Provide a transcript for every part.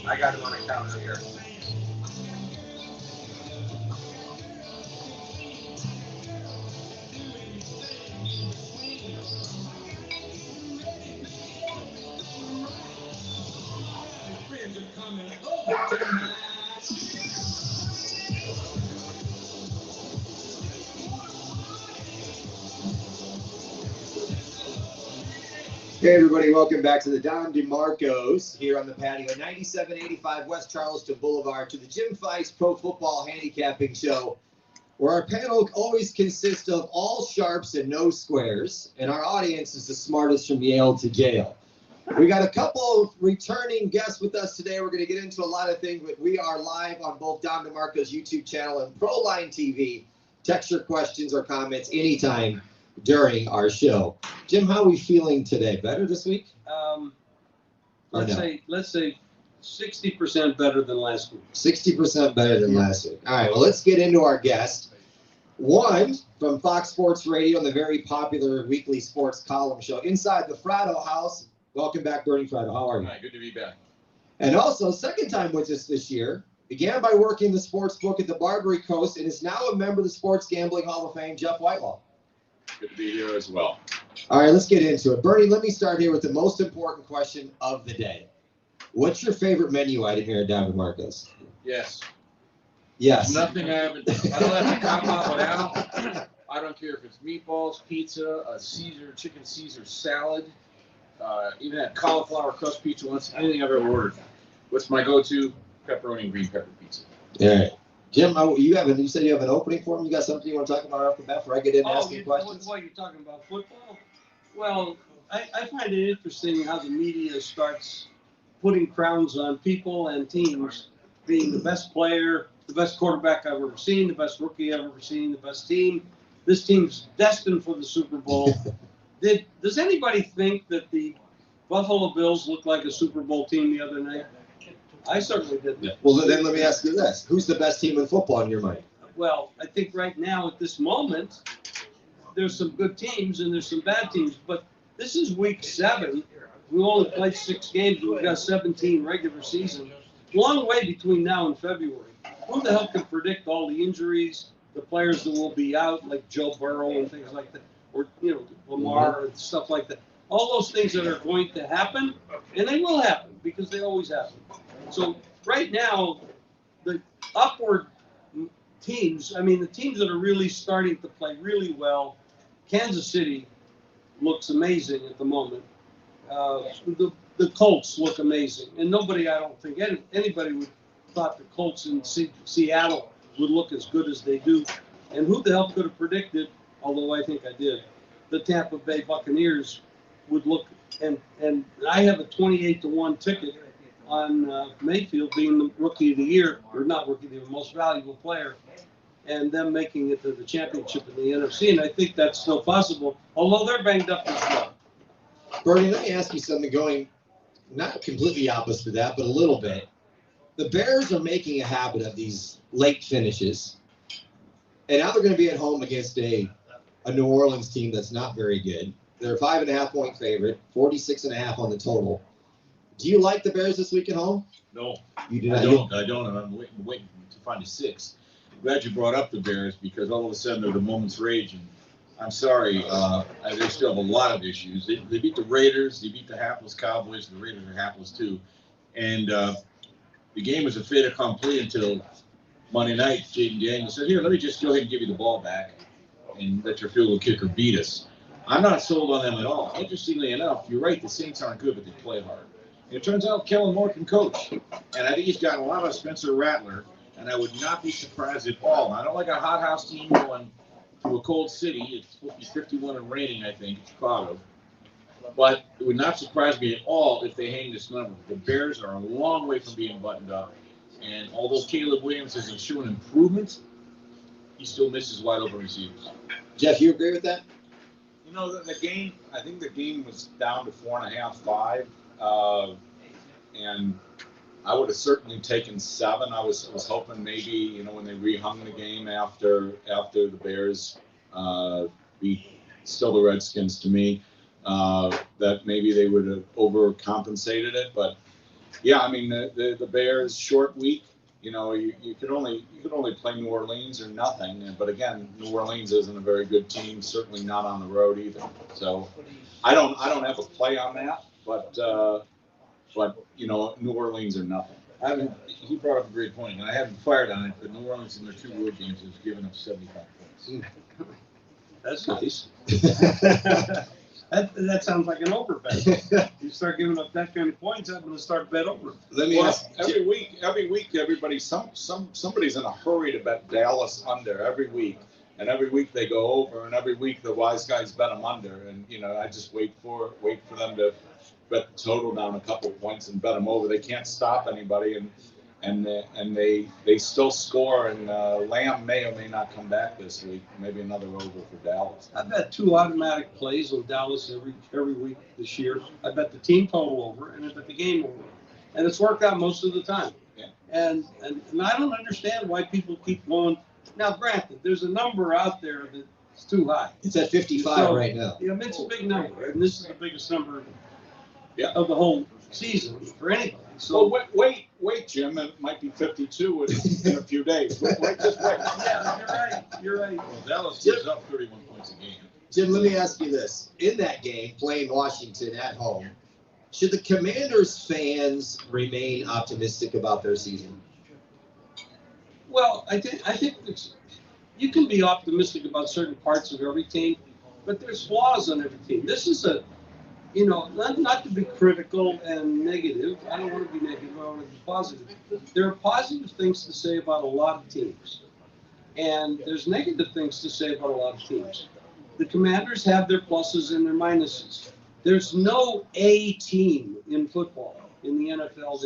I got him on a counter here. Hey everybody, welcome back to the Don DeMarco's here on the patio, 9785 West Charleston Boulevard, to the Jim Feist Pro Football Handicapping Show, where our panel always consists of all sharps and no squares, and our audience is the smartest from Yale to jail. We got a couple of returning guests with us today. We're going to get into a lot of things, but we are live on both Don DeMarco's YouTube channel and Proline TV. Text your questions or comments anytime during our show. Jim, how are we feeling today? Better this week? Let's say 60% better than last week. 60% better than last week. All right, well, let's get into our guest. One from Fox Sports Radio and the very popular weekly sports column show Inside the Fratto House. Welcome back, Bernie Fratto. How are you? Hi, good to be back. And also, second time with us this year, began by working the sports book at the Barbary Coast and is now a member of the Sports Gambling Hall of Fame, Jeff Whitelaw. Good to be here as well. All right, let's get into it. Bernie, let me start here with the most important question of the day. What's your favorite menu item here at Don DeMarco's? Yes. Yes. Nothing I don't have to cop out without. I don't care if it's meatballs, pizza, a chicken Caesar salad, even that cauliflower crust pizza once, anything I've ever ordered. What's my go-to? Pepperoni and green pepper pizza. All right. Jim, you said you have an opening for him. You got something you want to talk about off the bat before I get in asking questions? What, you're talking about football? Well, I find it interesting how the media starts putting crowns on people and teams being the best player, the best quarterback I've ever seen, the best rookie I've ever seen, the best team. This team's destined for the Super Bowl. Does anybody think that the Buffalo Bills looked like a Super Bowl team the other night? I certainly didn't. Well, then let me ask you this. Who's the best team in football in your mind? Well, I think right now at this moment, there's some good teams and there's some bad teams. But this is week 7. We only played 6 games. We've got 17 regular season. Long way between now and February. Who the hell can predict all the injuries, the players that will be out, like Joe Burrow and things like that, or Lamar and stuff like that. All those things that are going to happen, and they will happen because they always happen. So right now, the upward teams, the teams that are really starting to play really well, Kansas City looks amazing at the moment. The Colts look amazing. And nobody, I don't think, anybody would thought the Colts in Seattle would look as good as they do. And who the hell could have predicted, although I think I did, the Tampa Bay Buccaneers would look, and I have a 28-1 ticket on Mayfield being the rookie of the year, or not rookie of the year, most valuable player, and them making it to the championship in the NFC. And I think that's still possible, although they're banged up as well. Bernie, let me ask you something going not completely opposite of that, but a little bit. The Bears are making a habit of these late finishes, and now they're going to be at home against a New Orleans team that's not very good. They're a 5.5-point favorite, 46.5 on the total. Do you like the Bears this week at home? No, you do not. I don't, and I'm waiting to find a 6. I'm glad you brought up the Bears because all of a sudden they're the moment's rage. And I'm sorry, they still have a lot of issues. They beat the Raiders, they beat the hapless Cowboys. The Raiders are hapless too, and the game was a fait accompli until Monday night. Jaden Daniels said, "Here, let me just go ahead and give you the ball back and let your field goal kicker beat us." I'm not sold on them at all. Interestingly enough, you're right. The Saints aren't good, but they play hard. It turns out Kellen Moore can coach, and I think he's got a lot of Spencer Rattler, and I would not be surprised at all. I don't like a hothouse team going to a cold city. It's supposed to be 51 and raining, I think, Chicago. But it would not surprise me at all if they hang this number. The Bears are a long way from being buttoned up, and although Caleb Williams has shown improvement, he still misses wide open receivers. Jeff, you agree with that? You know, the game, I think the game was down to 4.5, 5. And I would have certainly taken 7. I was hoping maybe, when they rehung the game after the Bears beat still the Redskins to me, that maybe they would have overcompensated it. But Yeah, I mean the Bears short week. You know, you could only play New Orleans or nothing. But again, New Orleans isn't a very good team. Certainly not on the road either. So I don't have a play on that. But you know, New Orleans or nothing. He brought up a great point, and I haven't fired on it, but New Orleans in their 2 road games has given up 75 points. That's nice. That sounds like an over bet. You start giving up that kind of points, I'm going to start bet over. Let me Well, ask. every week, everybody, somebody's in a hurry to bet Dallas under every week, and every week they go over, and every week the wise guys bet them under, and you know I just wait for them to bet the total down a couple points and bet them over. They can't stop anybody, and they still score. And Lamb may or may not come back this week. Maybe another over for Dallas. I bet 2 automatic plays on Dallas every week this year. I bet the team total over, and I bet the game over, and it's worked out most of the time. Yeah. And I don't understand why people keep going. Now, granted, there's a number out there that's too high. It's at 55 So, right now. Yeah, it's a big number, and this is the biggest number Yeah. of the whole season for anybody. So So wait, Jim. It might be 52 in a few days. Just wait. yeah, you're right. Well, Dallas gives up 31 points a game. Jim, let me ask you this. In that game, playing Washington at home, should the Commanders fans remain optimistic about their season? Well, I think you can be optimistic about certain parts of every team, but there's flaws on every team. This is not to be critical and negative. I don't want to be negative. I want to be positive. There are positive things to say about a lot of teams, and there's negative things to say about a lot of teams. The Commanders have their pluses and their minuses. There's no A team in football in the NFL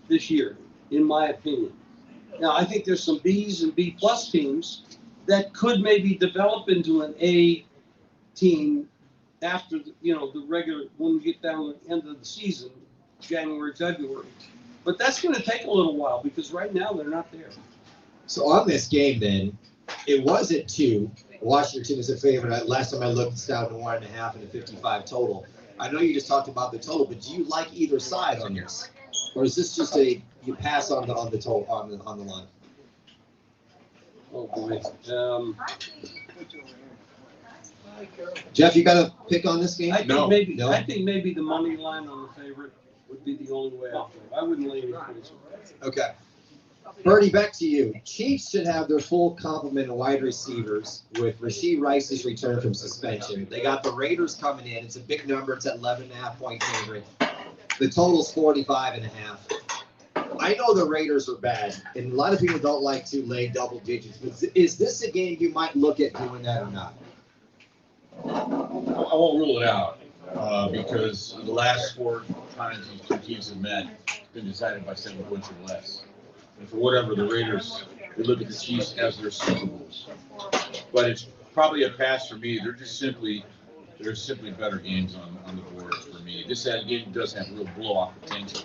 this year, in my opinion. Now, I think there's some B's and B plus teams that could maybe develop into an A team after the regular, when we get down to the end of the season, January, February. But that's going to take a little while because right now they're not there. So on this game, then, it was at 2. Washington is a favorite. Last time I looked, it's down to 1.5 and a 55 total. I know you just talked about the total, but do you like either side on this, or is this just you pass on the total on the line? Oh boy. Jeff, you got a pick on this game? I think No. maybe the money line on the favorite would be the only way out there. I wouldn't lay any points. Okay. Bertie, back to you. Chiefs should have their full complement of wide receivers with Rashee Rice's return from suspension. They got the Raiders coming in. It's a big number. It's at 11.5 point favorite. The total's 45.5. I know the Raiders are bad, and a lot of people don't like to lay double digits. But is this a game you might look at doing that or not? I won't rule it out because the last 4 times these 2 teams have met, it's been decided by 7 points or less. And for whatever, the Raiders, they look at the Chiefs as their Super Bowls. But it's probably a pass for me. There's simply better games on the board for me. This game does have real blow-off potential.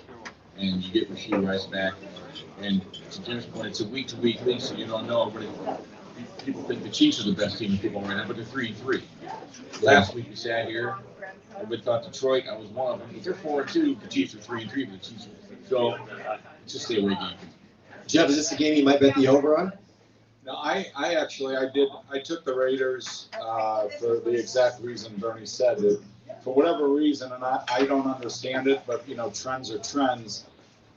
And you get Rashee Rice back. And to Jim's point, it's a week-to-week league, so you don't know. People think the Chiefs are the best team in football right now, but they're 3-3. Last week we sat here, everybody thought Detroit, I was one of them. But they're 4-2. The Chiefs are 3-3, but the Chiefs are 3. So it's just stay away game. Jeff, is this a game you might bet the over on? No, I took the Raiders for the exact reason Bernie said it. For whatever reason, and I don't understand it, but trends are trends.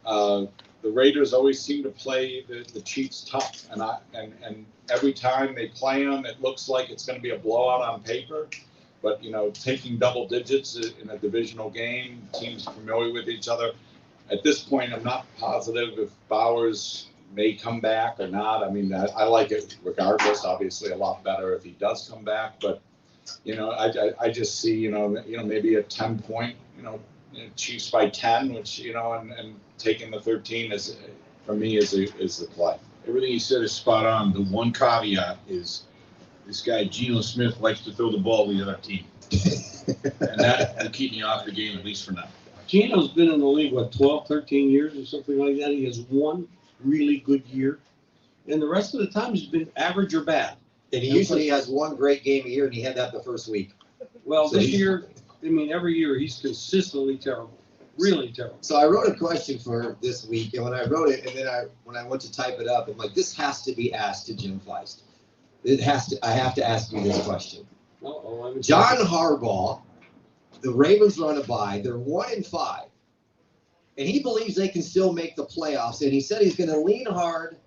The Raiders always seem to play the Chiefs tough, and every time they play them, it looks like it's going to be a blowout on paper. But taking double digits in a divisional game, teams familiar with each other. At this point, I'm not positive if Bowers may come back or not. I mean, I like it regardless. Obviously, a lot better if he does come back. But I just see maybe a 10-point Chiefs by 10, which and taking the 13 is for me is the play. Everything he said is spot on. The one caveat is this guy Geno Smith likes to throw the ball to the other team, and that will keep me off the game at least for now. Geno's been in the league, 12, 13 years or something like that. He has one really good year. And the rest of the time, he's been average or bad. And he usually has one great game a year, and he had that the first week. Well, So this he's- year, every year, he's consistently terrible. Really terrible. So I wrote a question for this week, and when I wrote it, and then when I went to type it up, I'm like, this has to be asked to Jim Feist. I have to ask you this question. John Harbaugh, the Ravens run a bye. They're 1-5, and he believes they can still make the playoffs. And he said he's going to lean hard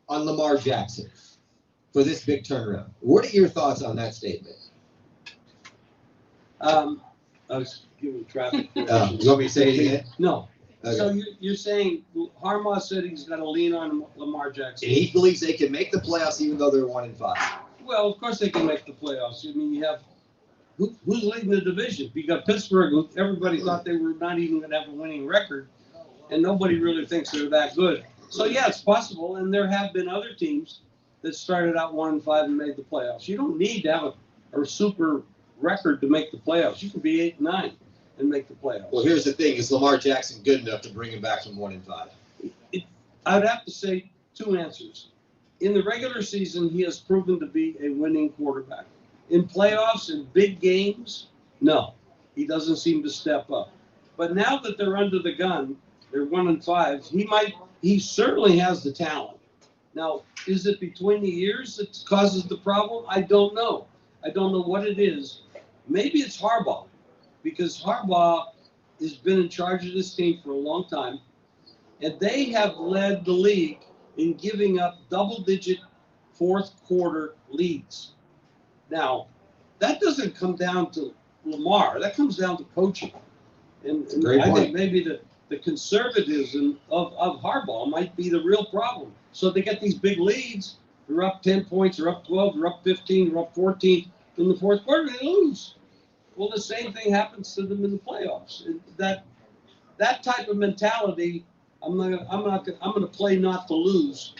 on Lamar Jackson for this big turnaround. What are your thoughts on that statement? I was giving traffic. You want me to say it again? No. Okay. So you're saying Harbaugh said he's going to lean on Lamar Jackson. And he believes they can make the playoffs even though they're 1-5. Well, of course they can make the playoffs. I mean, you have who's leading the division? You got Pittsburgh, who everybody thought they were not even going to have a winning record, and nobody really thinks they're that good. So yeah, it's possible, and there have been other teams that started out 1-5 and made the playoffs. You don't need to have a super record to make the playoffs. You can be 8-9 and make the playoffs. Well, here's the thing: is Lamar Jackson good enough to bring him back from 1-5? I'd have to say two answers. In the regular season, he has proven to be a winning quarterback. In playoffs and big games, no, he doesn't seem to step up. But now that they're under the gun, they're 1-5. He certainly has the talent. Now, is it between the years that causes the problem? I don't know. I don't know what it is. Maybe it's Harbaugh, because Harbaugh has been in charge of this team for a long time, and they have led the league in giving up double-digit fourth quarter leads. Now, that doesn't come down to Lamar. That comes down to coaching. And I think maybe the conservatism of Harbaugh might be the real problem. So they get these big leads. They're up 10 points, they're up 12, they're up 15, they're up 14. In the fourth quarter, they lose. Well, the same thing happens to them in the playoffs. That type of mentality, I'm gonna play not to lose,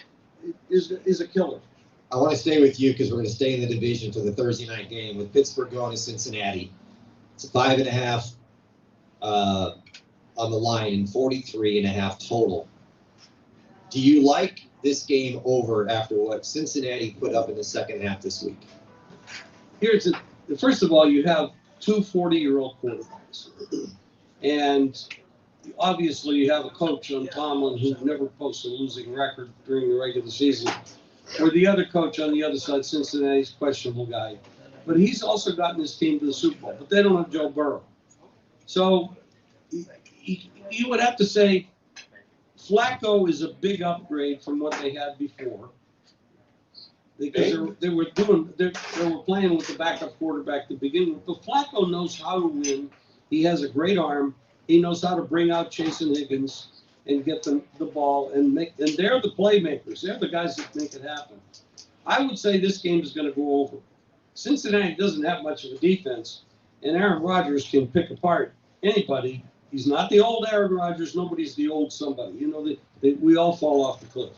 is a killer. I want to stay with you because we're going to stay in the division for the Thursday night game with Pittsburgh going to Cincinnati. It's 5.5 on the line and 43.5 total. Do you like this game over after what Cincinnati put up in the second half this week? First of all, you have two 40-year-old quarterbacks. And obviously you have a coach on Tomlin who never posts a losing record during the regular season. Or the other coach on the other side, Cincinnati's questionable guy. But he's also gotten his team to the Super Bowl. But they don't have Joe Burrow. So you would have to say Flacco is a big upgrade from what they had before. Because they were playing with the backup quarterback to begin with. But Flacco knows how to win. He has a great arm. He knows how to bring out Chase and Higgins and get them the ball and they're the playmakers. They're the guys that make it happen. I would say this game is going to go over. Cincinnati doesn't have much of a defense, and Aaron Rodgers can pick apart anybody. He's not the old Aaron Rodgers. Nobody's the old somebody. You know, we all fall off the cliff.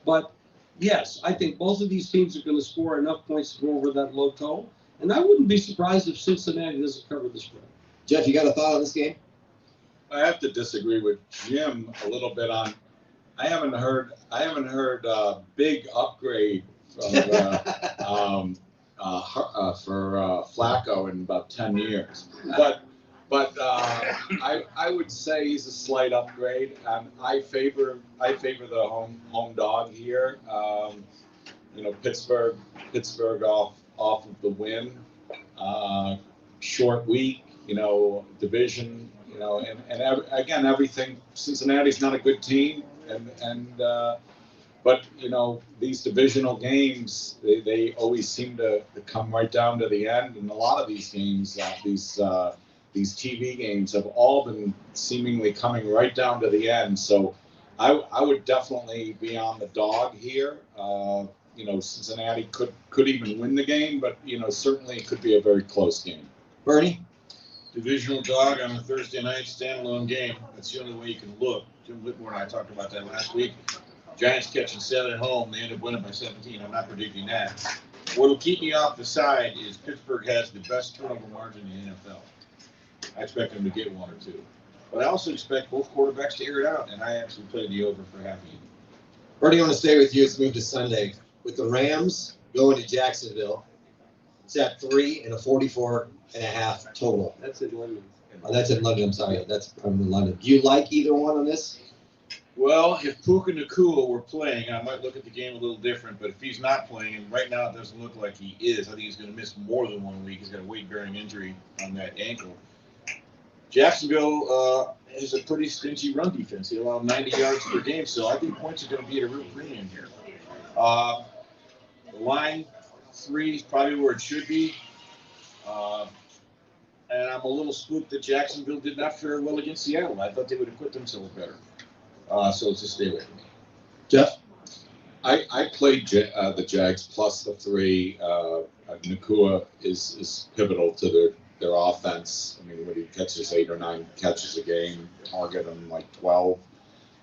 But yes, I think both of these teams are going to score enough points to go over that low total, and I wouldn't be surprised if Cincinnati doesn't cover the spread. Jeff, you got a thought on this game? I have to disagree with Jim a little bit on. I haven't heard big upgrade from for Flacco in about 10 years. But I would say he's a slight upgrade. I favor the home dog here. Pittsburgh off of the win. Short week. Division. Again, everything. Cincinnati's not a good team, but these divisional games, they always seem to come right down to the end, and a lot of these games, these TV games, have all been seemingly coming right down to the end. So, I would definitely be on the dog here. Cincinnati could even win the game, but certainly it could be a very close game. Bernie? Divisional dog on a Thursday night standalone game. That's the only way you can look. Jim Whitmore and I talked about that last week. Giants catching 7 at home. They end up winning by 17. I'm not predicting that. What'll keep me off the side is Pittsburgh has the best turnover margin in the NFL. I expect them to get 1 or 2. But I also expect both quarterbacks to air it out, and I actually played the over for half a game. Bernie, I want to stay with you. Let's move to Sunday. With the Rams going to Jacksonville, it's at 3 and a 44.5 total. That's it. Oh, that's in London. I'm sorry. That's from London. Do you like either one on this? Well, if Puka Nakua were playing, I might look at the game a little different. But if he's not playing, and right now it doesn't look like he is, I think he's going to miss more than 1 week. He's got a weight-bearing injury on that ankle. Jacksonville is a pretty stingy run defense. They allow 90 yards per game, so I think points are going to be at a real premium here. The line 3 is probably where it should be. And I'm a little spooked that Jacksonville did not fare well against Seattle. I thought they would have put themselves better. So it's a stay away from me. Jeff? I played the Jags plus the 3. Nakua is pivotal to their offense. I mean, when he catches 8 or 9 catches a game, target him like 12.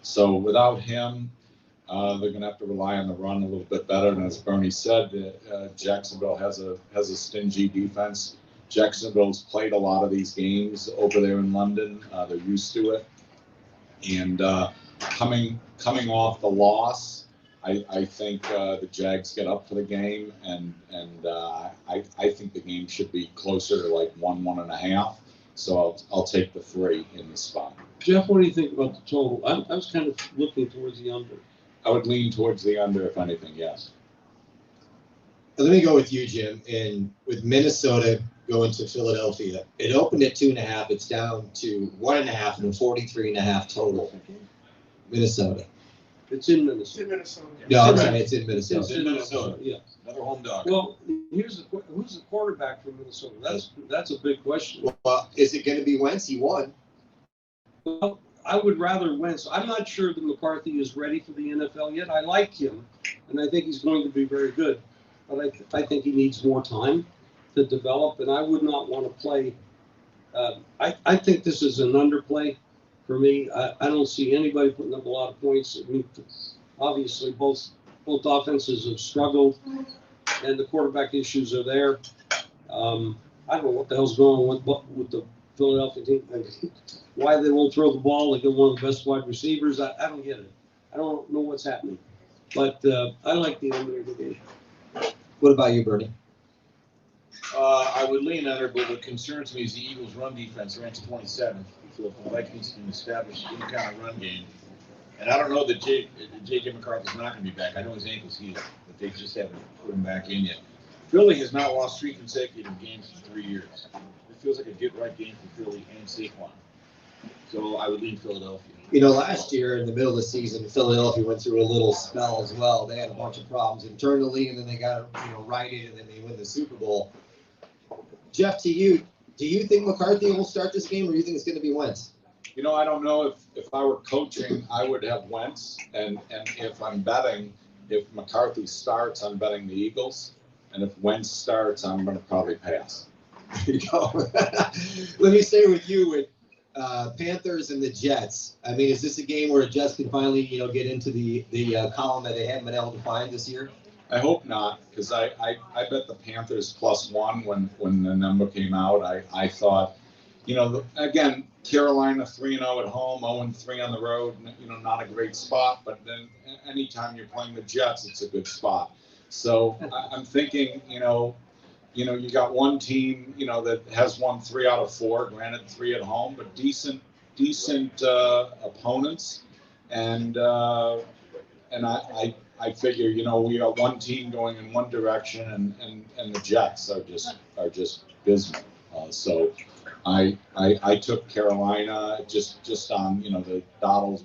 So without him, they're going to have to rely on the run a little bit better. And as Bernie said, Jacksonville has a stingy defense. Jacksonville's played a lot of these games over there in London. They're used to it. And coming off the loss, I think the Jags get up for the game, and I think the game should be closer to like 1.5. So I'll take the 3 in the spot. Jeff, what do you think about the total? I was kind of looking towards the under. I would lean towards the under, if anything, yes. Let me go with you, Jim. And with Minnesota going to Philadelphia, it opened at 2.5. It's down to 1.5 and a 43.5 total. Minnesota. It's in Minnesota. It's in Minnesota. No, I'm sorry, it's in Minnesota. It's in Minnesota. Yeah. Another home dog. Well, who's the quarterback for Minnesota? That's a big question. Well, is it going to be Wentz? He won. Well, I would rather Wentz. I'm not sure that McCarthy is ready for the NFL yet. I like him, and I think he's going to be very good. But I think he needs more time to develop, and I would not want to play. I think this is an underplay for me. I don't see anybody putting up a lot of points. I mean, obviously, both offenses have struggled, and the quarterback issues are there. I don't know what the hell's going on with the Philadelphia team. Why they won't throw the ball? They got one of the best wide receivers. I don't get it. I don't know what's happening. But I like the under of the game. What about you, Bernie? I would lean under, but what concerns me is the Eagles' run defense ranks 27th. So if the Vikings can establish any kind of run game, and I don't know that J.J. McCarthy's not going to be back. I know his ankle's healed, but they just haven't put him back in yet. Philly has not lost 3 consecutive games in 3 years. It feels like a get-right game for Philly and Saquon. So I would lean Philadelphia. You know, last year in the middle of the season, Philadelphia went through a little spell as well. They had a bunch of problems internally, and then they got righted, and then they win the Super Bowl. Jeff, to you, do you think McCarthy will start this game, or do you think it's going to be Wentz? You know, I don't know if I were coaching, I would have Wentz, and if I'm betting, if McCarthy starts, I'm betting the Eagles, and if Wentz starts, I'm going to probably pass. There you go. Let me stay with you with Panthers and the Jets. I mean, is this a game where Jets can finally, get into the column that they haven't been able to find this year? I hope not, because I bet the Panthers +1 when the number came out. I thought, again, Carolina 3-0 at home, 0-3 on the road. Not a great spot, but then anytime you're playing the Jets, it's a good spot. So I'm thinking, you got one team, that has won 3 out of 4, granted 3 at home, but decent opponents, and I figure, we got one team going in one direction, and the Jets are just abysmal. So I took Carolina just on, the Donald's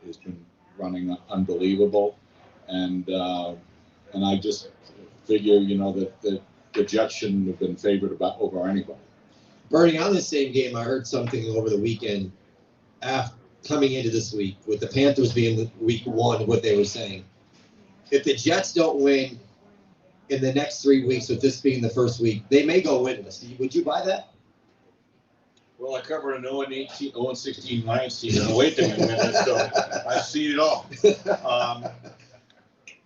has been running unbelievable, and I just figure, that the Jets shouldn't have been favored over anybody. Bernie, on the same game, I heard something over the weekend coming into this week, with the Panthers being week 1, what they were saying. If the Jets don't win in the next 3 weeks, with this being the first week, they may go winless. Would you buy that? Well, I covered an 0-18, 0-16 Lions team in the weight division, so I've seen it all.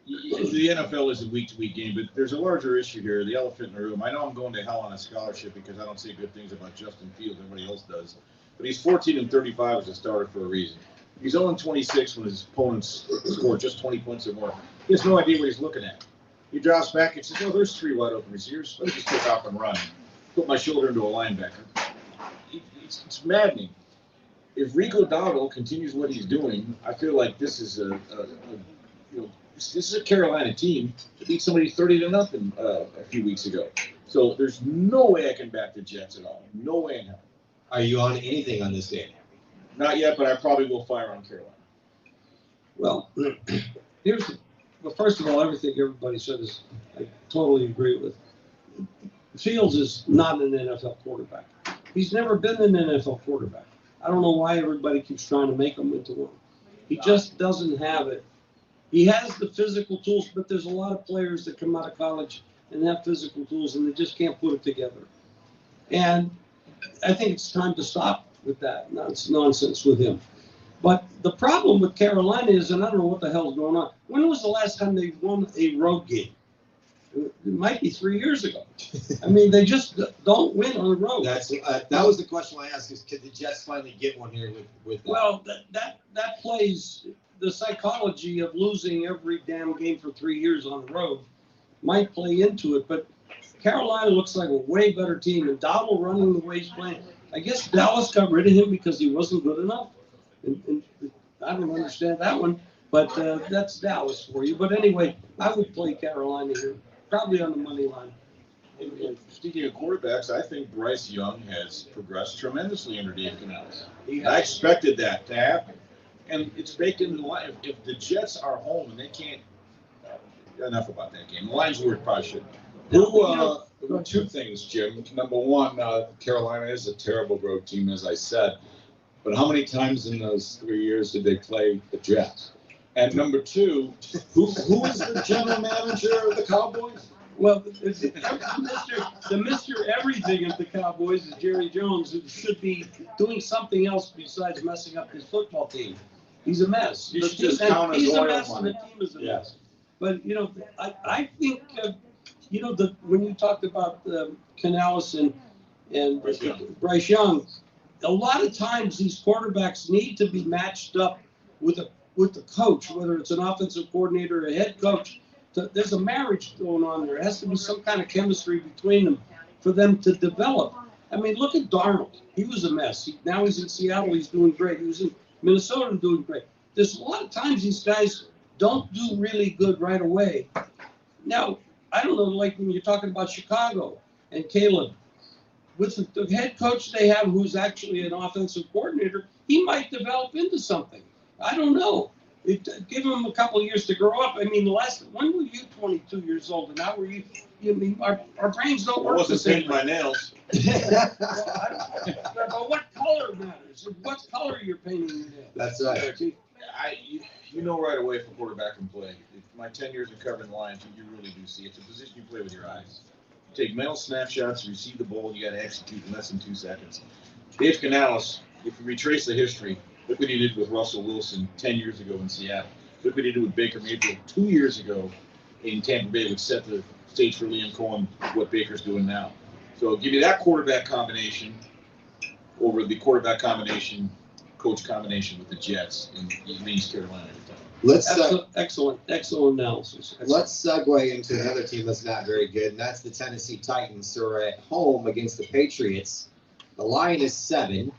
The NFL is a week-to-week game, but there's a larger issue here, the elephant in the room. I know I'm going to hell on a scholarship because I don't say good things about Justin Fields, everybody else does. But he's 14-35 as a starter for a reason. He's 0-26 when his opponents score just 20 points or more. He has no idea what he's looking at. He drops back and says, "Oh, there's 3 wide open receivers. Let me just take off and run. Put my shoulder into a linebacker." it's maddening. If Rico Dowdle continues what he's doing, I feel like this is this is a Carolina team that beat somebody 30-0 a few weeks ago. So there's no way I can back the Jets at all. No way in hell. Are you on anything on this game? Not yet, but I probably will fire on Carolina. Well, first of all, everything everybody said is I totally agree with. Fields is not an NFL quarterback. He's never been an NFL quarterback. I don't know why everybody keeps trying to make him into one. He just doesn't have it. He has the physical tools, but there's a lot of players that come out of college and have physical tools, and they just can't put it together. And I think it's time to stop with that. It's nonsense with him. But the problem with Carolina is, and I don't know what the hell's going on. When was the last time they won a road game? It might be 3 years ago. I mean, they just don't win on the road. That was the question I asked: is could the Jets finally get one here with that? Well, that plays the psychology of losing every damn game for 3 years on the road might play into it. But Carolina looks like a way better team, and Dowdle running the way he's playing. I guess Dallas got rid of him because he wasn't good enough. And I don't understand that one, but that's Dallas for you. But anyway, I would play Carolina here, probably on the money line. Speaking of quarterbacks, I think Bryce Young has progressed tremendously under Dave Canale. I expected that to happen. And it's baked into the line. If the Jets are home and they can't, enough about that game. The line's where it probably should be. Two things, Jim. Number one, Carolina is a terrible road team, as I said. But how many times in those 3 years did they play the Jets? And number two, who is the general manager of the Cowboys? Well, the Mr. Everything of the Cowboys is Jerry Jones, who should be doing something else besides messing up his football team. He's a mess. You should just count his he's a oil mess, money. and the team is a mess. But, I think, when you talked about Canales and Bryce Young, a lot of times these quarterbacks need to be matched up with the coach, whether it's an offensive coordinator or a head coach. There's a marriage going on there. There has to be some kind of chemistry between them for them to develop. I mean, look at Darnold. He was a mess. Now he's in Seattle. He's doing great. He was in Minnesota doing great. There's a lot of times these guys don't do really good right away. Now, I don't know, like when you're talking about Chicago and Caleb, with the head coach they have, who's actually an offensive coordinator, he might develop into something. I don't know. Give him a couple of years to grow up. I mean, when were you 22 years old? And now were you? I mean, our brains don't work the same. I wasn't painting my nails. But what color matters? What color you're painting your nails? That's right. You know right away if a quarterback can play. My 10 years of covering lines, you really do see. It's a position you play with your eyes. You take mental snapshots, you receive the ball, and you got to execute in less than 2 seconds. Dave Canales, if you retrace the history, look what he did with Russell Wilson 10 years ago in Seattle. Look what he did with Baker Mayfield 2 years ago in Tampa Bay, which set the stage for Liam Cohen, what Baker's doing now. So I'll give you that quarterback combination over the quarterback combination, coach combination with the Jets, and he leads Carolina every time. Excellent analysis. Let's segue into another team that's not very good, and that's the Tennessee Titans, who are at home against the Patriots. The line is 7,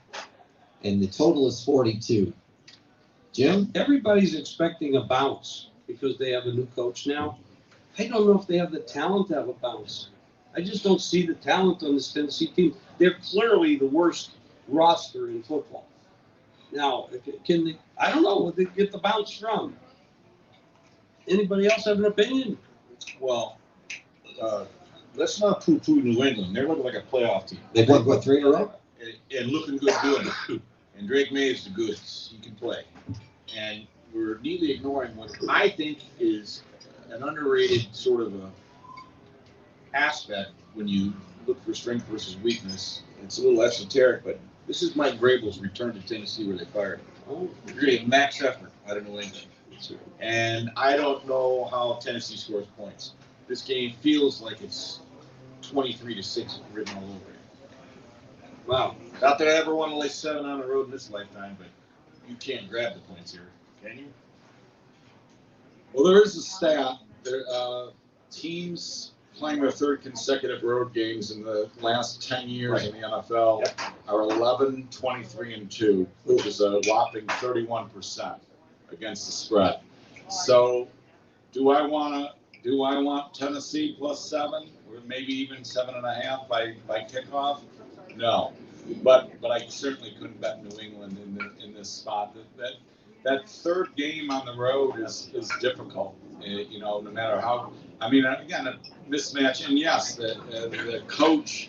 and the total is 42. Jim? Everybody's expecting a bounce because they have a new coach now. I don't know if they have the talent to have a bounce. I just don't see the talent on this Tennessee team. They're clearly the worst roster in football. Now, can they? I don't know where they get the bounce from. Anybody else have an opinion? Well, let's not poo-poo New England. They're looking like a playoff team. They've won, what, 3 in a row? And looking good doing it. And Drake May is the goods. He can play. And we're neatly ignoring what I think is an underrated sort of a aspect when you look for strength versus weakness. It's a little esoteric, but this is Mike Vrabel's return to Tennessee where they fired him. Oh, you're getting max effort out of New England. And I don't know how Tennessee scores points. This game feels like it's 23-6 written all over it. Wow. Not that I ever want to lay 7 on the road in this lifetime, but you can't grab the points here, can you? Well, there is a stat. Teams playing their third consecutive road games in the last 10 years in the NFL are 11, 23, and 2, which is a whopping 31% against the spread. So, do I want Tennessee +7 or maybe even 7.5 by kickoff? No, but I certainly couldn't bet New England in this spot. That third game on the road is difficult. No matter how. I mean, again, a mismatch, and yes, the coach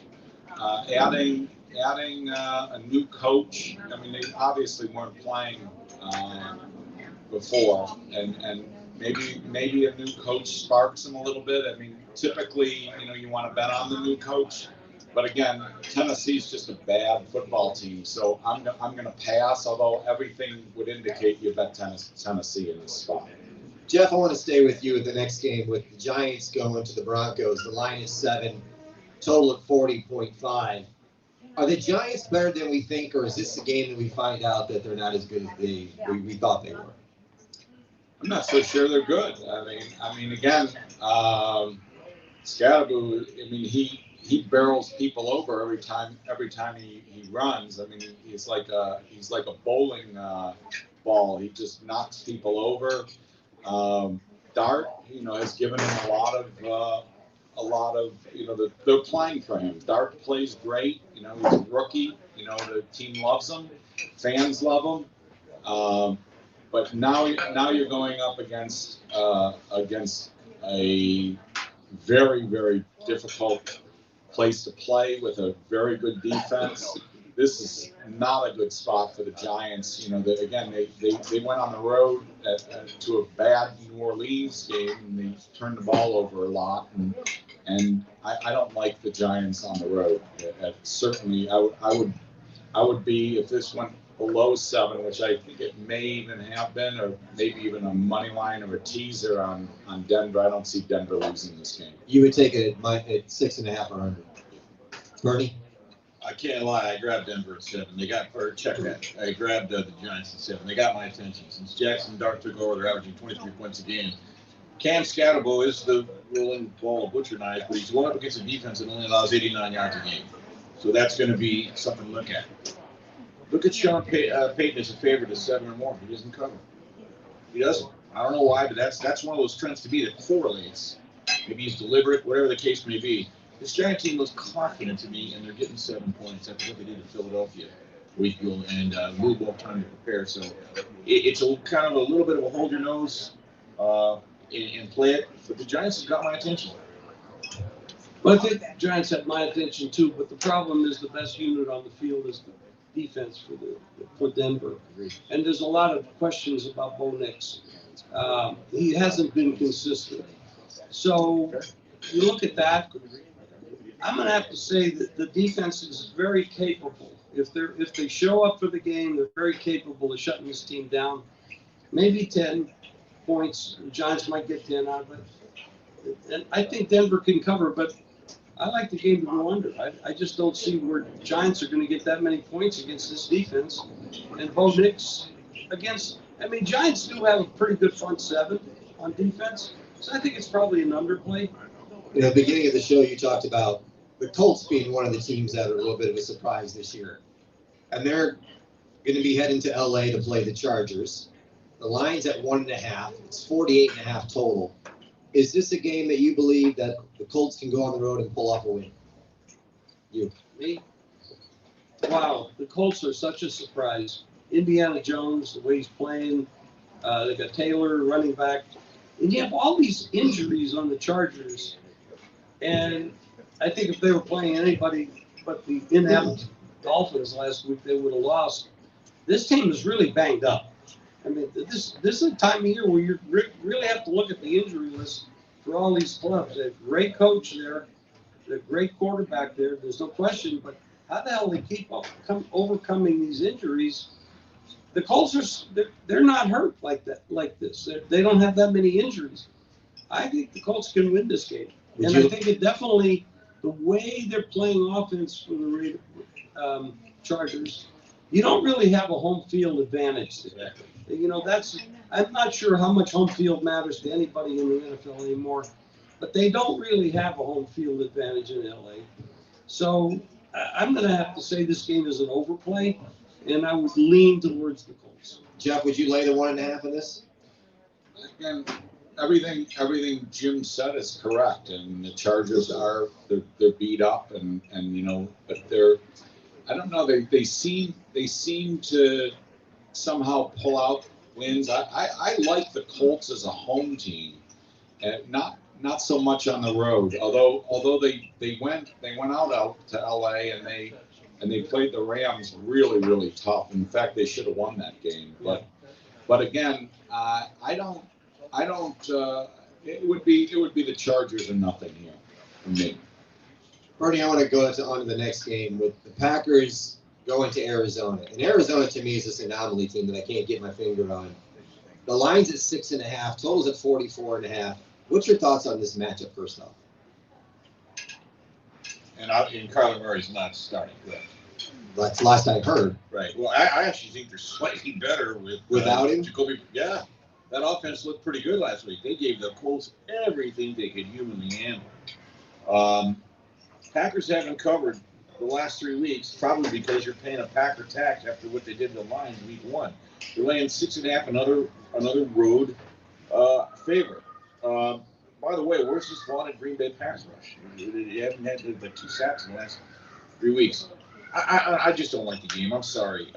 adding a new coach. I mean, they obviously weren't playing before, and maybe a new coach sparks them a little bit. I mean, typically, you want to bet on the new coach, but again, Tennessee's just a bad football team, so I'm going to pass. Although everything would indicate you bet Tennessee in this spot. Jeff, I want to stay with you in the next game with the Giants going to the Broncos. The line is 7, total at 40.5. Are the Giants better than we think, or is this the game that we find out that they're not as good as we thought they were? I'm not so sure they're good. I mean, again, Scadaboo. I mean, he barrels people over every time he runs. I mean, he's like a bowling ball. He just knocks people over. Dart, has given him a lot of, they're playing for him. Dart plays great. He's a rookie. The team loves him. Fans love him. But now you're going up against a very, very difficult place to play with a very good defense. This is not a good spot for the Giants. They went on the road to a bad New Orleans game, and they turned the ball over a lot. And I don't like the Giants on the road. Certainly, I would be, if this went below 7, which I think it may even have been, or maybe even a money line or a teaser on Denver. I don't see Denver losing this game. You would take it at 6.5 or under. Bernie? I can't lie. I grabbed Denver at 7. Check that. I grabbed the Giants at 7. They got my attention. Since Jackson Dart took over, they're averaging 23 points a game. Cam Scadaboo is the rolling ball of butcher knives, but he's going up against a defense that only allows 89 yards a game. So that's going to be something to look at. Look at Sean Payton as a favorite of 7 or more. He doesn't cover. He doesn't. I don't know why, but that's one of those trends to me that correlates. Maybe he's deliberate, whatever the case may be. This Giant team looks confident to me, and they're getting 7 points after what they did in Philadelphia a week ago, and a little more time to prepare. So it's a kind of a little bit of a hold your nose and play it. But the Giants have got my attention. Well, I think the Giants had my attention too, but the problem is the best unit on the field is the defense for Denver. And there's a lot of questions about Bo Nix. He hasn't been consistent. So you look at that, I'm going to have to say that the defense is very capable. If they show up for the game, they're very capable of shutting this team down. Maybe 10 points. The Giants might get 10 out of it. And I think Denver can cover, but I like the game to go under. I just don't see where the Giants are going to get that many points against this defense. And Bo Nix Giants do have a pretty good front 7 on defense. So I think it's probably an underplay. Beginning of the show, you talked about the Colts being one of the teams that are a little bit of a surprise this year. And they're going to be heading to LA to play the Chargers. The line's at 1.5. It's 48.5 total. Is this a game that you believe that the Colts can go on the road and pull off a win? You. Me? Wow, the Colts are such a surprise. Indiana Jones, the way he's playing. They got Taylor, running back. And you have all these injuries on the Chargers. And I think if they were playing anybody but the inept Dolphins last week, they would have lost. This team is really banged up. I mean, this is a time of year where you really have to look at the injury list for all these clubs. They have a great coach there, a great quarterback there. There's no question. But how the hell they keep overcoming these injuries? The Colts they're not hurt like this. They don't have that many injuries. I think the Colts can win this game, I think it definitely the way they're playing offense for the Chargers. You don't really have a home field advantage there. I'm not sure how much home field matters to anybody in the NFL anymore. but they don't really have a home field advantage in LA. So I'm going to have to say this game is an overplay, and I would lean towards the Colts. Jeff, would you lay the 1.5 in this? Again, everything Jim said is correct, and the Chargers they're beat up, and you know, but I don't know, they seem to somehow pull out wins. I like the Colts as a home team, and not so much on the road. Although they went out to LA and they played the Rams really tough. In fact, they should have won that game. But again, I don't. It would be the Chargers and nothing here for me. Bernie, I want to go on to the next game with the Packers going to Arizona. And Arizona, to me, is this anomaly team that I can't get my finger on. The line's at 6.5, totals at 44.5. What's your thoughts on this matchup, first off? And Kyler Murray's not starting, correct? That's the last I heard. Right. Well, I actually think they're slightly better Without him? Jacoby. Yeah. That offense looked pretty good last week. They gave the Colts everything they could humanly handle. Packers haven't covered the last 3 weeks, probably because you're paying a Packer tax after what they did to the Lions week 1. They're laying 6.5, another road favorite. By the way, where's this vaunted Green Bay pass rush? You haven't had like 2 sacks in the last 3 weeks. I just don't like the game. I'm sorry.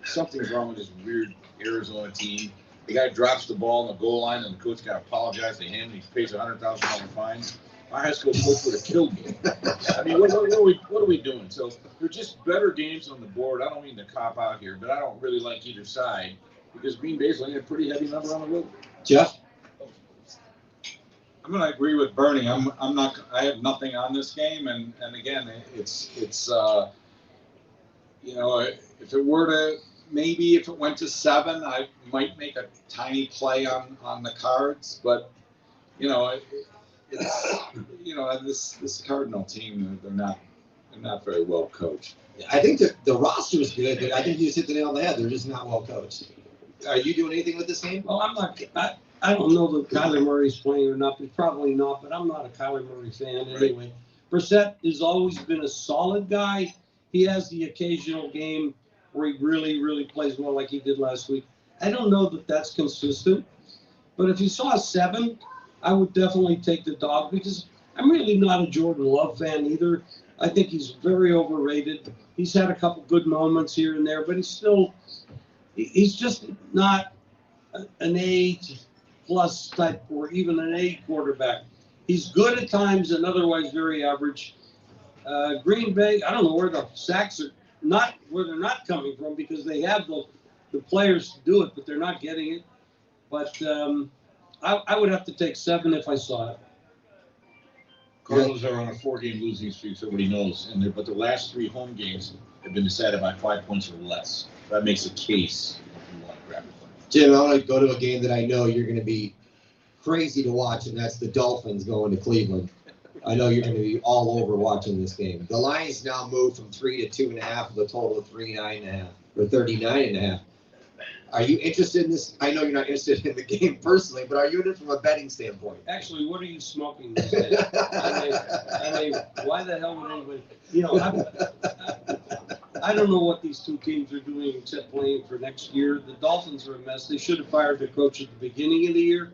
Something's wrong with this weird Arizona team. The guy drops the ball on the goal line, and the coach got to apologize to him. He pays a $100,000 fine. My high school coach would have killed me. I mean, what are we doing? So they're just better games on the board. I don't mean to cop out here, but I don't really like either side because Green Bay's laying a pretty heavy number on the road. Jeff? I'm going to agree with Bernie. I have nothing on this game, and again, it's you know, if it were to, maybe if it went to 7, I might make a tiny play on the cards, but you know, it's you know, this Cardinal team, they're not very well coached. I think the roster is good, but I think you just hit the nail on the head. They're just not well coached. Are you doing anything with this game? Well, I'm not. I don't know that Kyler Murray's playing or not. Probably not, but I'm not a Kyler Murray fan anyway. Brissett has always been a solid guy. He has the occasional game where he really plays well like he did last week. I don't know that that's consistent, but if you saw a 7, I would definitely take the dog because I'm really not a Jordan Love fan either. I think he's very overrated. He's had a couple good moments here and there, but he's just not an A+ type or even an A quarterback. He's good at times and otherwise very average. Green Bay, I don't know where the sacks are where they're not coming from because they have the players to do it, but they're not getting it. But I would have to take 7 if I saw it. Cardinals are on a 4-game losing streak, so everybody knows. But the last 3 home games have been decided by 5 points or less. That makes a case if you want to grab it. Jim, I want to go to a game that I know you're going to be crazy to watch, and that's the Dolphins going to Cleveland. I know you're going to be all over watching this game. The Lions now moved from 3 to 2.5 with a total of 39.5 or 39.5. Are you interested in this? I know you're not interested in the game personally, but are you in it from a betting standpoint? Actually, what are you smoking these days? I mean, why the hell would anybody? You know, I don't know what these two teams are doing except playing for next year. The Dolphins are a mess. They should have fired their coach at the beginning of the year.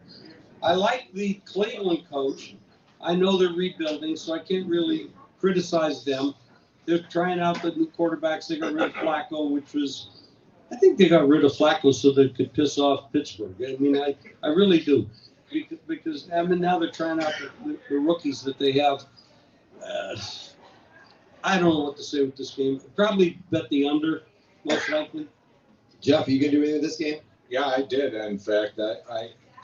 I like the Cleveland coach. I know they're rebuilding, so I can't really criticize them. They're trying out the new quarterbacks. They got rid of Flacco, which was, I think they got rid of Flacco so they could piss off Pittsburgh. I mean, I really do. Because I mean, now they're trying out the rookies that they have. I don't know what to say with this game. Probably bet the under, most likely. Jeff, are you going to do anything with this game? Yeah, I did. In fact,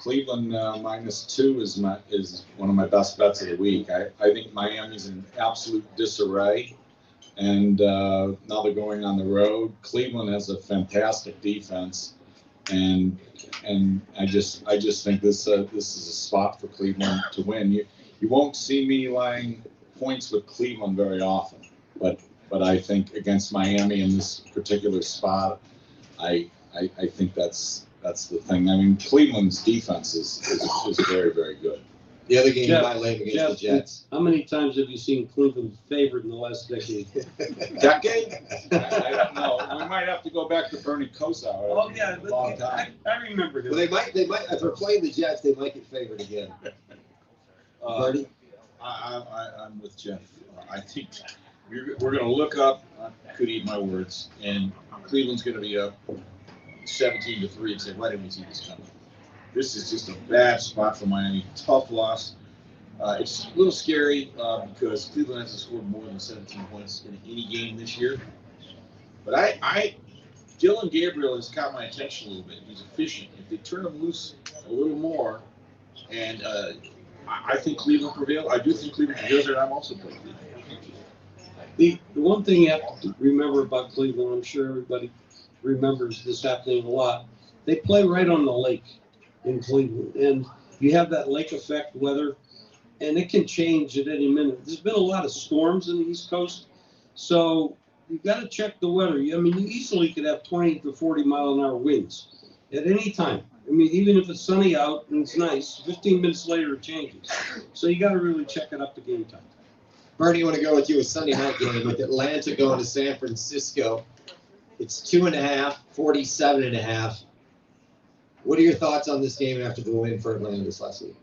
Cleveland -2 is one of my best bets of the week. I think Miami's in absolute disarray, and now they're going on the road. Cleveland has a fantastic defense, and I just think this is a spot for Cleveland to win. You won't see me laying points with Cleveland very often, but I think against Miami in this particular spot, I think that's the thing. I mean, Cleveland's defense is very, very good. The other game Jeff, by lane against Jeff, the Jets. How many times have you seen Cleveland favored in the last decade? Decade? I don't know. We might have to go back to Bernie Kosar. Oh, yeah, A long time. I remember him. Well, they might, if they're playing the Jets, they might get favored again. Bernie? I'm with Jeff. I think we're going to look up, I could eat my words, and Cleveland's going to be up 17-3 and say, why didn't we see this coming? This is just a bad spot for Miami. Tough loss. It's a little scary because Cleveland hasn't scored more than 17 points in any game this year. But Dylan Gabriel has caught my attention a little bit. He's efficient. If they turn him loose a little more, and I think Cleveland prevails. I do think Cleveland prevails, and I'm also playing Cleveland. The one thing you have to remember about Cleveland, I'm sure everybody remembers this happening a lot. They play right on the lake in Cleveland, and you have that lake effect weather, and it can change at any minute. There's been a lot of storms in the East Coast, so you've got to check the weather. I mean, you easily could have 20 to 40 mile an hour winds at any time. I mean, even if it's sunny out and it's nice, 15 minutes later it changes. So you got to really check it up to game time. Bernie, I want to go with you a Sunday night game with Atlanta going to San Francisco. It's 2.5, 47.5. What are your thoughts on this game after the win for Atlanta this last week?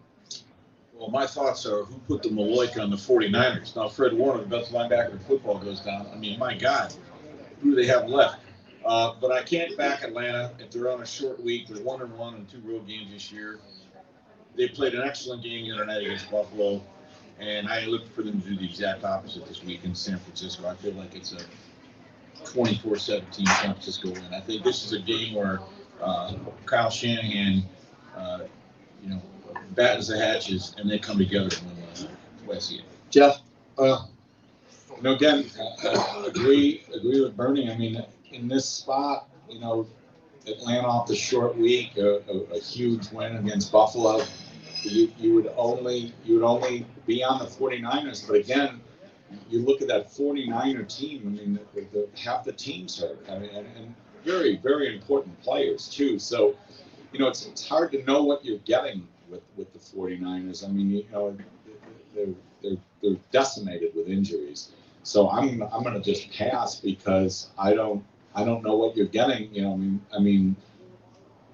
Well, my thoughts are who put the Maloika on the 49ers? Now, Fred Warner, the best linebacker in football, goes down. I mean, my God, who do they have left? But I can't back Atlanta if they're on a short week. They're 1-1 in 2 road games this year. They played an excellent game the other night against Buffalo, and I look for them to do the exact opposite this week in San Francisco. I feel like it's a 24-17 San Francisco win. I think this is a game where Kyle Shanahan, battens the hatches, and they come together and win the West End. Jeff? Again, I agree with Bernie. I mean, in this spot, Atlanta off the short week, a huge win against Buffalo. You would only be on the 49ers, but again, you look at that 49er team. I mean, half the team's hurt. I mean, and very, very important players too. So, it's hard to know what you're getting with the 49ers. I mean, they're decimated with injuries. So I'm going to just pass because I don't know what you're getting. I mean,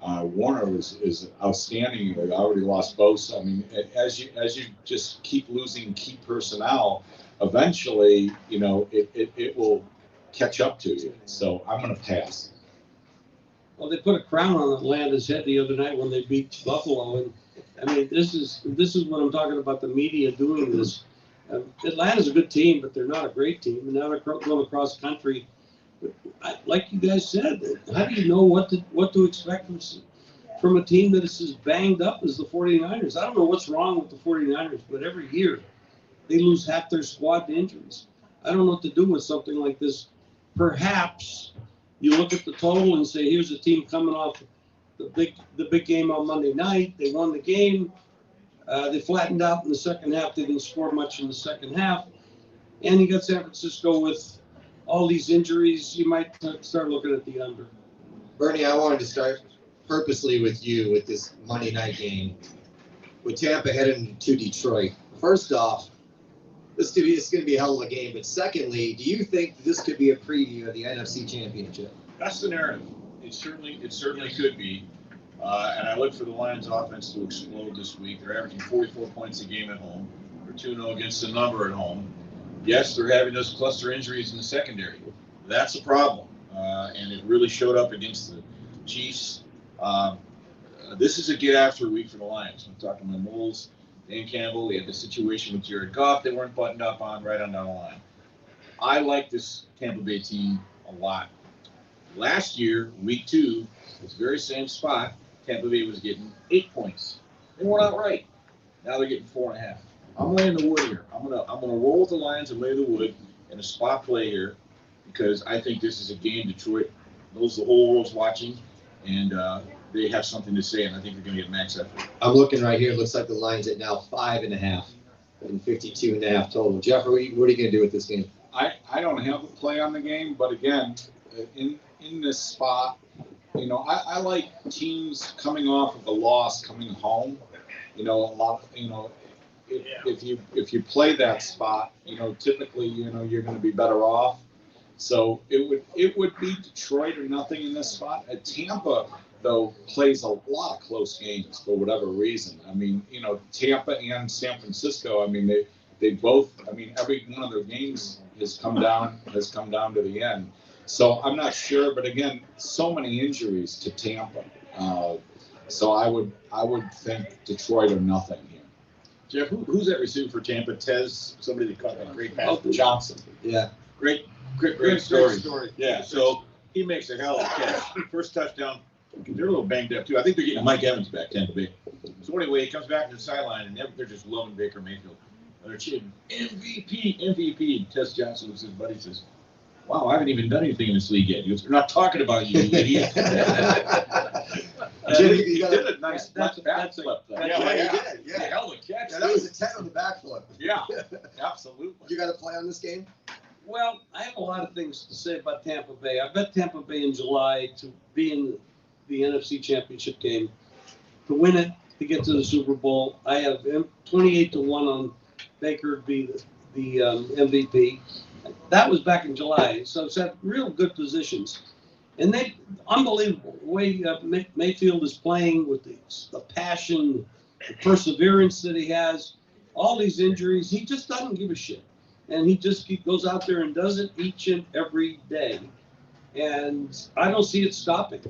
Warner is outstanding. They already lost both. I mean, as you just keep losing key personnel, eventually, it will catch up to you. So I'm going to pass. Well, they put a crown on Atlanta's head the other night when they beat Buffalo, and I mean, this is what I'm talking about. The media doing this. Atlanta's a good team, but they're not a great team. And now they're going across country. Like you guys said, how do you know what to expect from a team that is as banged up as the 49ers? I don't know what's wrong with the 49ers, but every year they lose half their squad to injuries. I don't know what to do with something like this. Perhaps you look at the total and say, here's a team coming off the big game on Monday night. They won the game. They flattened out in the second half. They didn't score much in the second half. And you got San Francisco with all these injuries. You might start looking at the under. Bernie, I wanted to start purposely with you with this Monday night game. With Tampa heading to Detroit. First off, this is going to be a hell of a game. But secondly, do you think this could be a preview of the NFC Championship? That's the narrative. It certainly could be. And I look for the Lions' offense to explode this week. They're averaging 44 points a game at home. They're 2-0 against the number at home. Yes, they're having those cluster injuries in the secondary. That's a problem. And it really showed up against the Chiefs. This is a get-after week for the Lions. I'm talking to my Moles, Dan Campbell. They had the situation with Jared Goff they weren't buttoned up on right on down the line. I like this Tampa Bay team a lot. Last year, week 2, this very same spot, Tampa Bay was getting 8 points. They weren't outright. Now they're getting 4.5. I'm laying the wood here. I'm gonna roll with the Lions and lay the wood in a spot play here because I think this is a game Detroit knows the whole world's watching, and they have something to say, and I think they're gonna get max effort. I'm looking right here. It looks like the Lions at now 5.5 and 52.5 total. Jeff, what are you going to do with this game? I don't have a play on the game, but again, in this spot, I like teams coming off of a loss coming home. A lot, if you play that spot, typically, you're going to be better off. So it would be Detroit or nothing in this spot. Tampa, though, plays a lot of close games for whatever reason. I mean, Tampa and San Francisco. I mean, they both. I mean, every one of their games has come down to the end. So I'm not sure, but again, so many injuries to Tampa. So I would think Detroit or nothing here. Jeff, who's that receiver for Tampa? Tez, somebody that caught a great pass. Johnson. Yeah. Great story. Yeah, so he makes a hell of a catch. First touchdown. They're a little banged up, too. I think they're getting Mike Evans back, Tampa Bay. So anyway, he comes back to the sideline, and they're just loving Baker Mayfield. And they're cheering, MVP. Tez Johnson looks at his buddy and says, wow, I haven't even done anything in this league yet. He goes, we're not talking about you, you idiot. He did a nice backflip. Yeah. Hell of a catch. Yeah, that was a 10 on the backflip. Yeah, absolutely. You got to play on this game? Well, I have a lot of things to say about Tampa Bay. I bet Tampa Bay in July to be in the NFC Championship game, to win it, to get to the Super Bowl. I have 28-1 on Baker to be the MVP. That was back in July, so it's at real good positions. And they, unbelievable, the way Mayfield is playing with the passion, the perseverance that he has, all these injuries, he just doesn't give a shit. And he just goes out there and does it each and every day. And I don't see it stopping.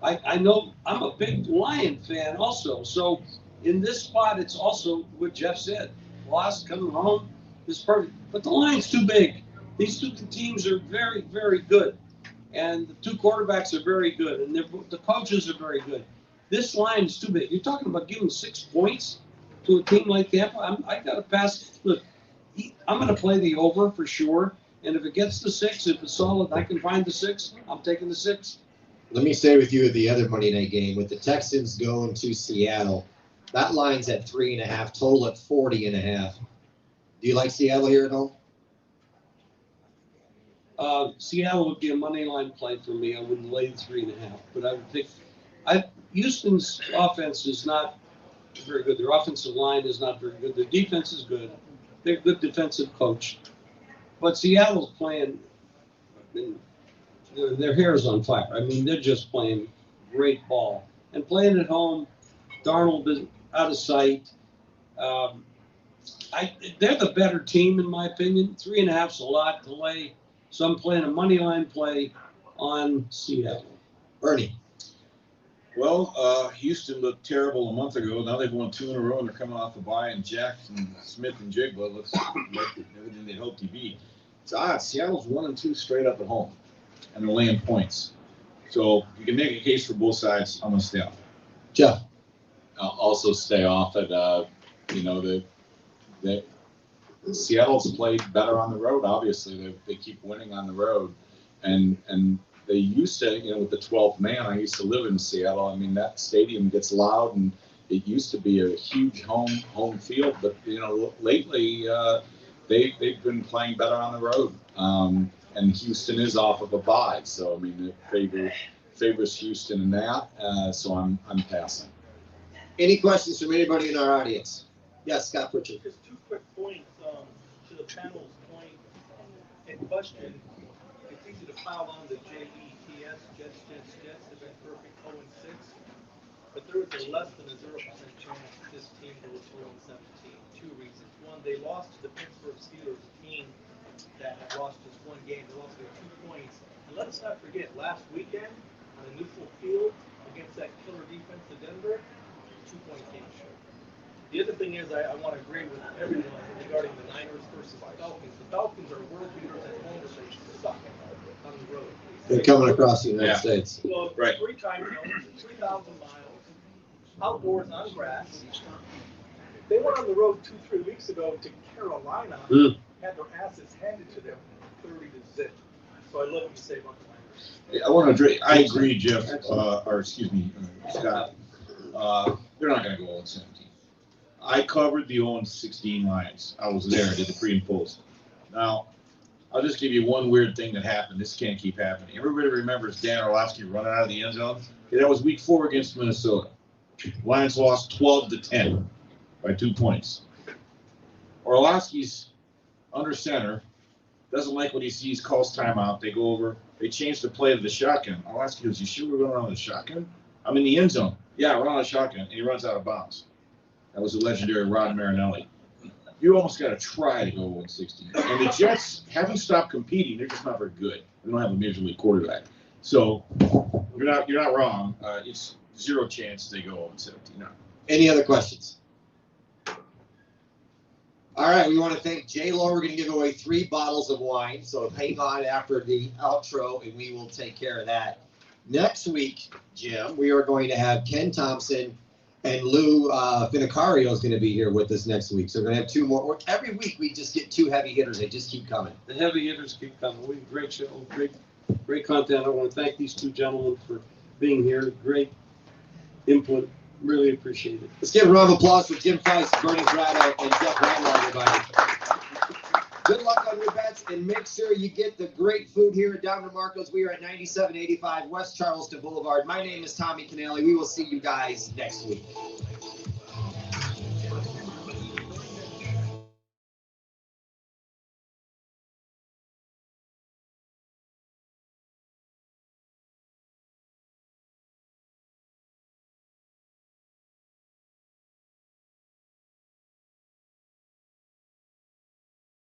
I know I'm a big Lion fan also. So in this spot, it's also what Jeff said. Lost, coming home is perfect. But the line's too big. These two teams are very, very good. And the two quarterbacks are very good. And the coaches are very good. This line is too big. You're talking about giving 6 points to a team like Tampa. I got to pass. Look, I'm going to play the over for sure. And if it gets to 6, if it's solid, I can find the 6. I'm taking the 6. Let me stay with you at the other Monday night game with the Texans going to Seattle. That line's at 3.5, total at 40.5. Do you like Seattle here at home? Seattle would be a money line play for me. I wouldn't lay 3.5, but I would think Houston's offense is not very good. Their offensive line is not very good. Their defense is good. They're a good defensive coach. But Seattle's playing, their hair is on fire. I mean, they're just playing great ball. And playing at home, Darnold is out of sight. They're the better team, in my opinion. 3.5's a lot to lay. So I'm playing a money line play on Seattle. Ernie. Well, Houston looked terrible a month ago. Now they've won 2 in a row, and they're coming off the bye. And Jackson Smith and Jigba looks like everything they hoped he'd be. It's odd. Seattle's 1-2 straight up at home, and they're laying points. So you can make a case for both sides. I'm gonna stay off. Jeff. I'll also stay off at Seattle's played better on the road. Obviously, they keep winning on the road, and they used to, with the 12th man. I used to live in Seattle. I mean, that stadium gets loud, and it used to be a huge home field. But lately they've been playing better on the road, and Houston is off of a bye. So I mean, it favors Houston in that. So I'm passing. Any questions from anybody in our audience? Yes, Scott Pritchard. Just 2 quick points to the panel's point and question. It's easy to pile on the Jets. They've been perfect 0-6, but there was a less than a 0% chance this team will go 0-17. 2 reasons. One, they lost to the Pittsburgh Steelers, a team that had lost just 1 game. They lost by 2 points. And let us not forget, last weekend on a neutral field against that killer defense of Denver, 2-point game short. The other thing is, I want to agree with everyone regarding the Niners versus the Falcons. The Falcons are world beaters at home, but they suck on the road. They're coming across the United States. Well, Right. 3 time zones, 3,000 miles, outdoors on grass. They went on the road 2-3 weeks ago to Carolina, had their asses handed to them 30-0. So I love what you say about the Niners. I agree, Jeff, Scott. They're not going to go 0-17. I covered the 0-16 Lions. I was there. I did the pre and post. Now, I'll just give you one weird thing that happened. This can't keep happening. Everybody remembers Dan Orlovsky running out of the end zone. Okay, that was week 4 against Minnesota. Lions lost 12-10 by 2 points. Orlowski's under center, doesn't like what he sees, calls timeout. They go over. They change the play to the shotgun. Orlowski goes, "You sure we're going on the shotgun? I'm in the end zone." "Yeah, we're on a shotgun," and he runs out of bounds. That was the legendary Rod Marinelli. You almost got to try to go 160. And the Jets haven't stopped competing. They're just not very good. They don't have a major league quarterback. So you're not wrong. It's zero chance they go 117. No. Any other questions? All right, we want to thank J-Lo. We're going to give away 3 bottles of wine. So hang on after the outro, and we will take care of that. Next week, Jim, we are going to have Ken Thompson and Lou Finicario is going to be here with us next week. So we're going to have 2 more. Every week we just get 2 heavy hitters. They just keep coming. The heavy hitters keep coming. We have a great show, great content. I want to thank these 2 gentlemen for being here. Great input. Really appreciate it. Let's give a round of applause for Jim Feist, Bernie Fratto, and Jeff Whitelaw, everybody. Good luck on your bets, and make sure you get the great food here at Down DeMarco's. We are at 9785 West Charleston Boulevard. My name is Tommy Canale. We will see you guys next week.